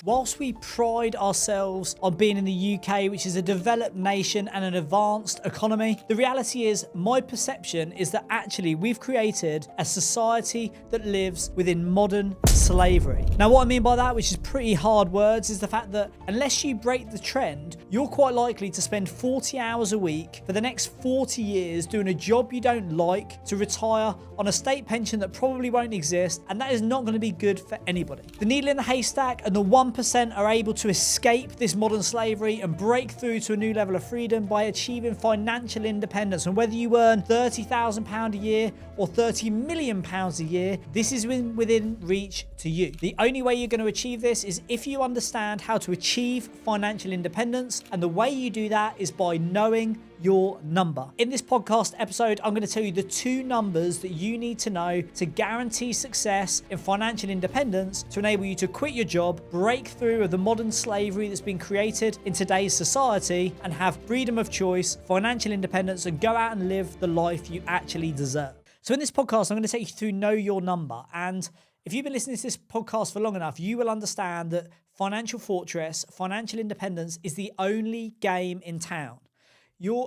Whilst we pride ourselves on being in the UK, which is a developed nation and an advanced economy, the reality is my perception is that actually we've created a society that lives within modern slavery. Now, what I mean by that, which is pretty hard words, is the fact that unless you break the trend, you're quite likely to spend 40 hours a week for the next 40 years doing a job you don't like, to retire on a state pension that probably won't exist, and that is not going to be good for anybody. The needle in the haystack and the 1% are able to escape this modern slavery and break through to a new level of freedom by achieving financial independence. And whether you earn £30,000 a year or £30 million a year, this is within reach to you. The only way you're going to achieve this is if you understand how to achieve financial independence, and the way you do that is by knowing your number. In this podcast episode, I'm going to tell you the 2 numbers that you need to know to guarantee success in financial independence, to enable you to quit your job, break through of the modern slavery that's been created in today's society, and have freedom of choice, financial independence, and go out and live the life you actually deserve. So in this podcast, I'm going to take you through Know Your Number. And if you've been listening to this podcast for long enough, you will understand that financial fortress, financial independence, is the only game in town.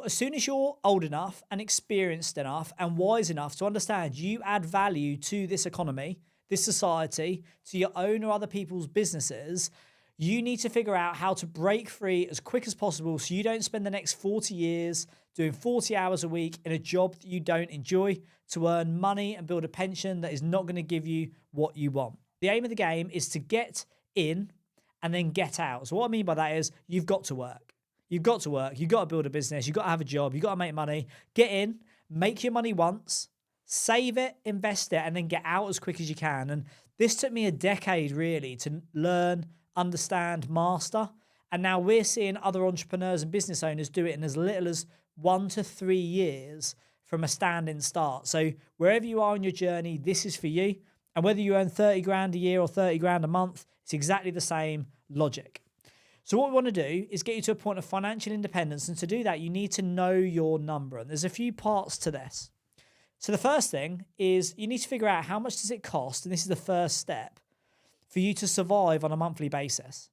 As soon as you're old enough and experienced enough and wise enough to understand you add value to this economy, this society, to your own or other people's businesses, you need to figure out how to break free as quick as possible so you don't spend the next 40 years doing 40 hours a week in a job that you don't enjoy to earn money and build a pension that is not going to give you what you want. The aim of the game is to get in and then get out. So what I mean by that is you've got to work. You've got to work. You've got to build a business. You've got to have a job. You've got to make money. Get in, make your money once, save it, invest it, and then get out as quick as you can. And this took me a decade really to learn, understand, master. And now we're seeing other entrepreneurs and business owners do it in as little as 1 to 3 years from a standing start. So wherever you are in your journey, this is for you. And whether you earn 30 grand a year or 30 grand a month, it's exactly the same logic. So what we want to do is get you to a point of financial independence. And to do that, you need to know your number. And there's a few parts to this. So the first thing is you need to figure out how much does it cost, and this is the first step, for you to survive on a monthly basis.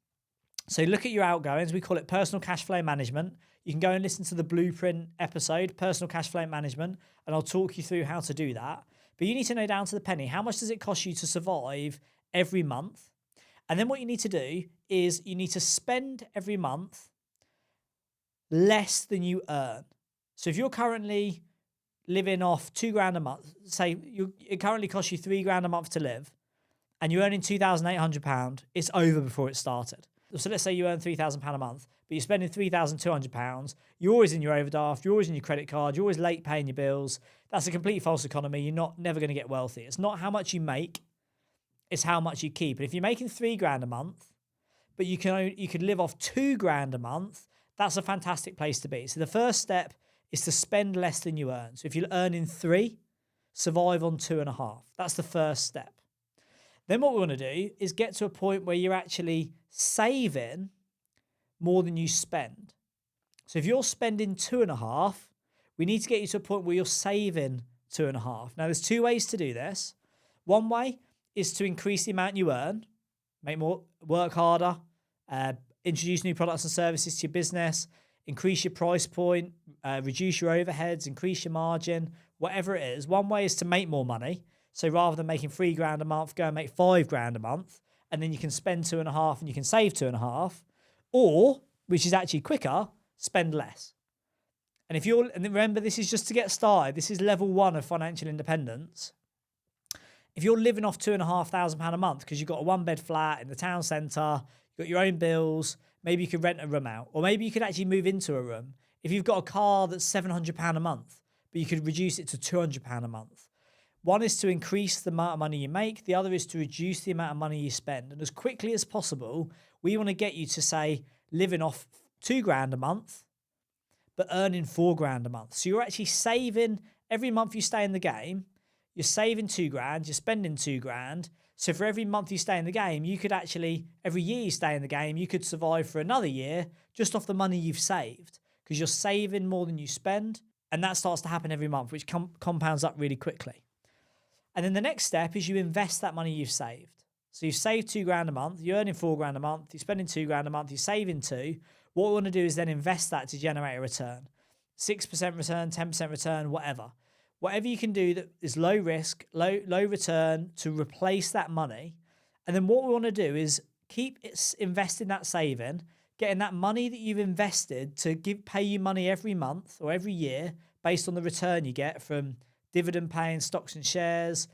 So look at your outgoings. We call it personal cash flow management. You can go and listen to the Blueprint episode, personal cash flow management, and I'll talk you through how to do that. But you need to know down to the penny, how much does it cost you to survive every month? And then what you need to do is you need to spend every month less than you earn. So if you're currently living off 2 grand a month, say it currently costs you 3 grand a month to live, and you're earning £2,800, it's over before it started. So let's say you earn £3,000 a month, but you're spending £3,200. You're always in your overdraft. You're always in your credit card. You're always late paying your bills. That's a complete false economy. You're never going to get wealthy. It's not how much you make. It's how much you keep. And if you're making 3 grand a month, but you could live off 2 grand a month, that's a fantastic place to be. So the first step is to spend less than you earn. So if you're earning 3, survive on 2.5. That's the first step. Then what we want to do is get to a point where you're actually saving more than you spend. So if you're spending 2.5, we need to get you to a point where you're saving 2.5. Now there's 2 ways to do this. One way is to increase the amount you earn, make more, work harder, introduce new products and services to your business, increase your price point, reduce your overheads, increase your margin, whatever it is. One way is to make more money. So rather than making 3 grand a month, go and make 5 grand a month, and then you can spend 2.5 and you can save 2.5. Or, which is actually quicker, spend less. And remember, this is just to get started. This is level 1 of financial independence. If you're living off £2,500 a month because you've got a 1-bed flat in the town centre, you've got your own bills, maybe you could rent a room out, or maybe you could actually move into a room. If you've got a car that's £700 a month, but you could reduce it to £200 a month. One is to increase the amount of money you make. The other is to reduce the amount of money you spend. And as quickly as possible, we want to get you to, say, living off 2 grand a month, but earning 4 grand a month. So you're actually saving every month you stay in the game. You're saving 2 grand, you're spending 2 grand. So for every month you stay in the game, you could actually, every year you stay in the game, you could survive for another year just off the money you've saved, because you're saving more than you spend. And that starts to happen every month, which compounds up really quickly. And then the next step is you invest that money you've saved. So you've saved 2 grand a month, you're earning 4 grand a month, you're spending 2 grand a month, you're saving two. What we want to do is then invest that to generate a return. 6% return, 10% return, whatever. Whatever you can do that is low risk, low return to replace that money. And then what we want to do is keep investing that saving, getting that money that you've invested to pay you money every month or every year based on the return you get from dividend paying stocks and shares,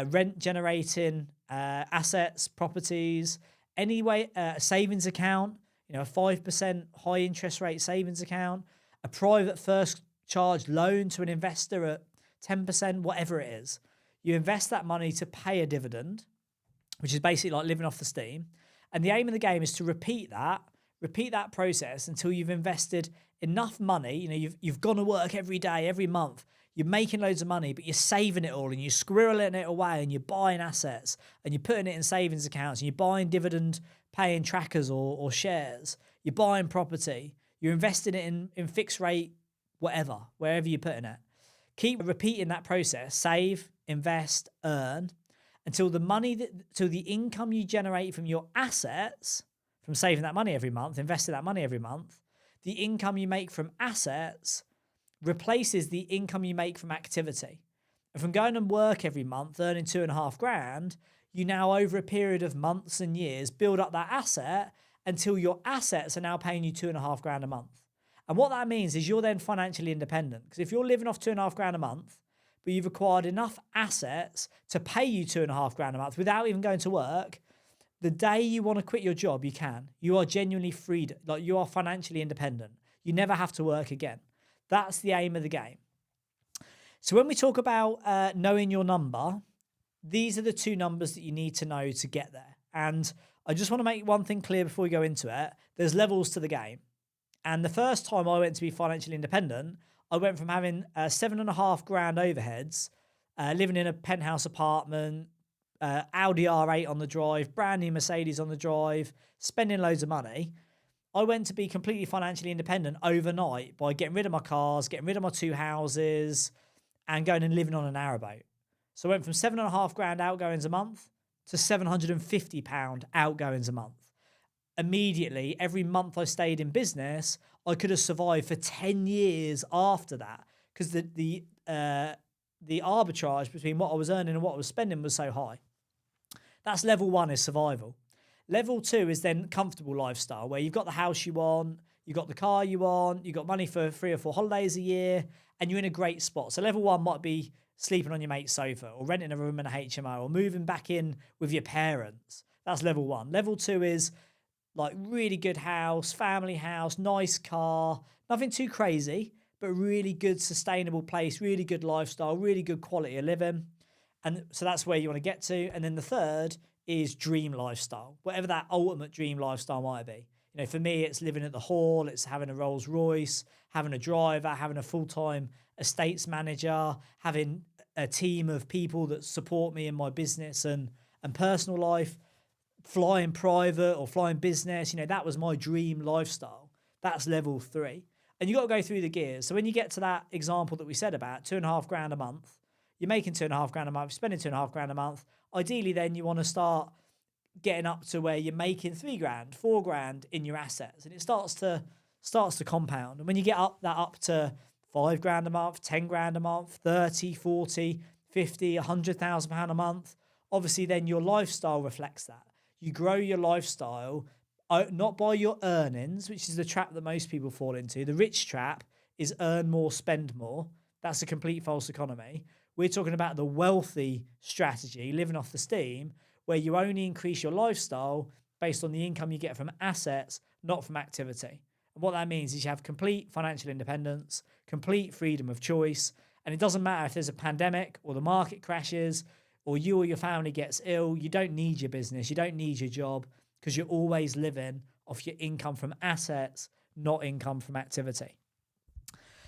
rent generating assets, properties, anyway, a savings account, a 5% high interest rate savings account, a private first charge loan to an investor at 10%, whatever it is. You invest that money to pay a dividend, which is basically like living off the steam. And the aim of the game is to repeat that process until you've invested enough money. You've gone to work every day, every month. You're making loads of money, but you're saving it all and you're squirreling it away and you're buying assets and you're putting it in savings accounts and you're buying dividend paying trackers or shares. You're buying property. You're investing it in fixed rate, whatever, wherever you're putting it. Keep repeating that process. Save, invest, earn until the income you generate from your assets, from saving that money every month, investing that money every month, the income you make from assets replaces the income you make from activity. And from going and work every month, earning 2.5 grand, you now over a period of months and years build up that asset until your assets are now paying you 2.5 grand a month. And what that means is you're then financially independent. Because if you're living off 2.5 grand a month, but you've acquired enough assets to pay you 2.5 grand a month without even going to work, the day you want to quit your job, you can. You are genuinely freed. Like, you are financially independent. You never have to work again. That's the aim of the game. So when we talk about knowing your number, these are the two numbers that you need to know to get there. And I just want to make one thing clear before we go into it. There's levels to the game. And the first time I went to be financially independent, I went from having 7.5 grand overheads, living in a penthouse apartment, Audi R8 on the drive, brand new Mercedes on the drive, spending loads of money. I went to be completely financially independent overnight by getting rid of my cars, getting rid of my 2 houses, and going and living on an narrowboat. So I went from 7.5 grand outgoings a month to £750 outgoings a month. Immediately, every month I stayed in business, I could have survived for 10 years after that because the arbitrage between what I was earning and what I was spending was so high. That's level 1, is survival. Level 2 is then comfortable lifestyle, where you've got the house you want, you've got the car you want, you've got money for 3 or 4 holidays a year, and you're in a great spot. So level 1 might be sleeping on your mate's sofa or renting a room in a HMO or moving back in with your parents. That's level 1. Level 2 is like really good house, family house, nice car, nothing too crazy, but really good sustainable place, really good lifestyle, really good quality of living. And so that's where you want to get to. And then the third is dream lifestyle, whatever that ultimate dream lifestyle might be. For me, it's living at the Hall, it's having a Rolls Royce, having a driver, having a full-time estates manager, having a team of people that support me in my business and personal life, flying private or flying business. That was my dream lifestyle. That's level 3. And you got to go through the gears. So when you get to that example that we said about 2.5 grand a month, you're making 2.5 grand a month, spending 2.5 grand a month. Ideally, then you want to start getting up to where you're making 3 grand, 4 grand in your assets, and it starts to compound. And when you get up to 5 grand a month, 10 grand a month, 30, 40, 50, 100,000 pound a month, obviously then your lifestyle reflects that. You grow your lifestyle not by your earnings, which is the trap that most people fall into. The rich trap is earn more, spend more. That's a complete false economy. We're talking about the wealthy strategy, living off the steam, where you only increase your lifestyle based on the income you get from assets, not from activity. And what that means is you have complete financial independence, complete freedom of choice, and it doesn't matter if there's a pandemic or the market crashes or you or your family gets ill. You don't need your business, you don't need your job, because you're always living off your income from assets, not income from activity.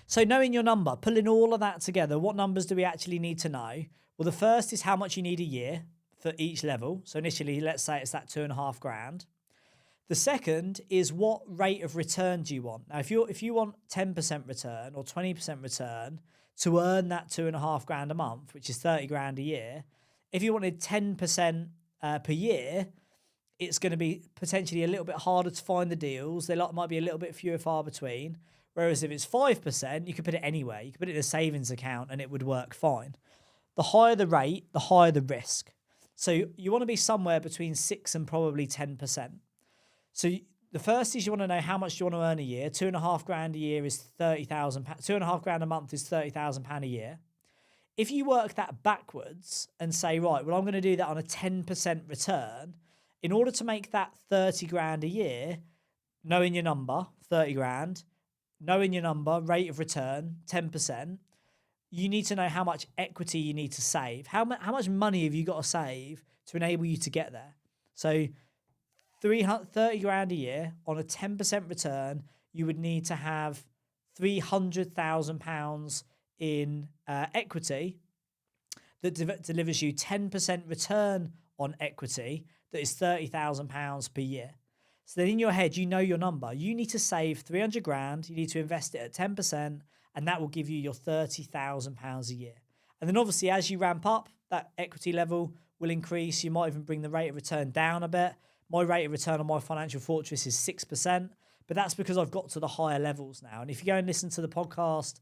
So knowing your number, pulling all of that together, what numbers do we actually need to know? Well, the first is how much you need a year for each level. So initially, let's say it's that 2.5 grand. The second is what rate of return do you want? Now, if you want 10% return or 20% return to earn that 2.5 grand a month, which is 30 grand a year, if you wanted 10% per year, it's going to be potentially a little bit harder to find the deals. They might be a little bit fewer far between. Whereas if it's 5%, you could put it anywhere. You could put it in a savings account and it would work fine. The higher the rate, the higher the risk. So you want to be somewhere between 6 and probably 10%. So the first is you want to know how much you want to earn a year. £2,500 a year is £30,000. £2,500 a month is £30,000 a year. If you work that backwards and say, right, well, I'm going to do that on a 10% return, in order to make that 30 grand a year, knowing your number, 30 grand, knowing your number, rate of return, 10%, you need to know how much equity you need to save. How much money have you got to save to enable you to get there? So 30 grand a year on a 10% return, you would need to have £300,000 in equity that delivers you 10% return on equity that is £30,000 per year. So then in your head, you know your number. You need to save 300 grand. You need to invest it at 10%, and that will give you your £30,000 a year. And then obviously, as you ramp up, that equity level will increase. You might even bring the rate of return down a bit. My rate of return on my financial fortress is 6%, but that's because I've got to the higher levels now. And if you go and listen to the podcast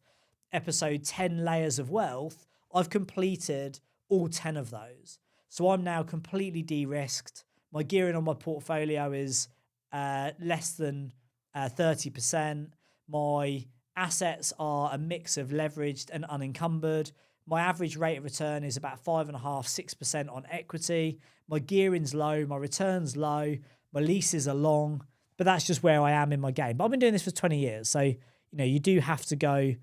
episode 10 Layers of Wealth, I've completed all 10 of those. So I'm now completely de-risked. My gearing on my portfolio is less than 30%. My assets are a mix of leveraged and unencumbered. My average rate of return is about 5.5%, 6% on equity. My gearing's low, my return's low, my leases are long, but that's just where I am in my game. But I've been doing this for 20 years, so you do have to go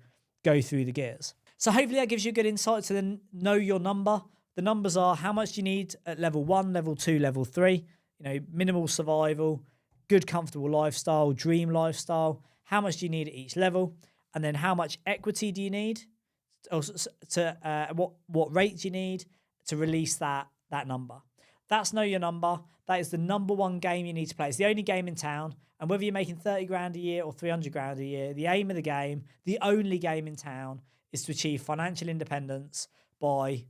through the gears. So hopefully that gives you a good insight to then know your number. The numbers are how much you need at level 1, level 2, level 3. Minimal survival, good comfortable lifestyle, dream lifestyle. How much do you need at each level? And then how much equity do you need? What rate do you need to release that number? That's know your number. That is the number one game you need to play. It's the only game in town. And whether you're making 30 grand a year or 300 grand a year, the aim of the game, the only game in town, is to achieve financial independence by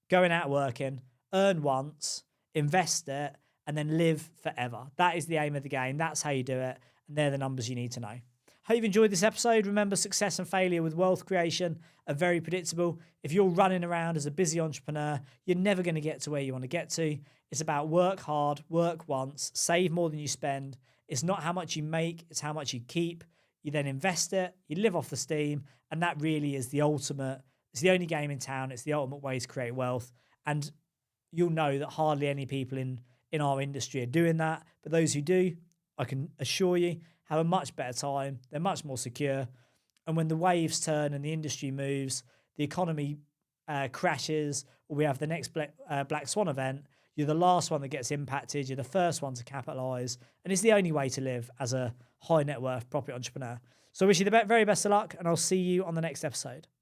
going out working, earn once, invest it, and then live forever. That is the aim of the game. That's how you do it. And they're the numbers you need to know. Hope you've enjoyed this episode. Remember, success and failure with wealth creation are very predictable. If you're running around as a busy entrepreneur, you're never going to get to where you want to get to. It's about work hard, work once, save more than you spend. It's not how much you make, it's how much you keep. You then invest it, you live off the steam, and that really is the ultimate. It's the only game in town. It's the ultimate way to create wealth. And you'll know that hardly any people in our industry are doing that. But those who do, I can assure you, have a much better time. They're much more secure. And when the waves turn and the industry moves, the economy crashes, or we have the next Black Swan event, you're the last one that gets impacted. You're the first one to capitalize. And it's the only way to live as a high net worth property entrepreneur. So I wish you the very best of luck, and I'll see you on the next episode.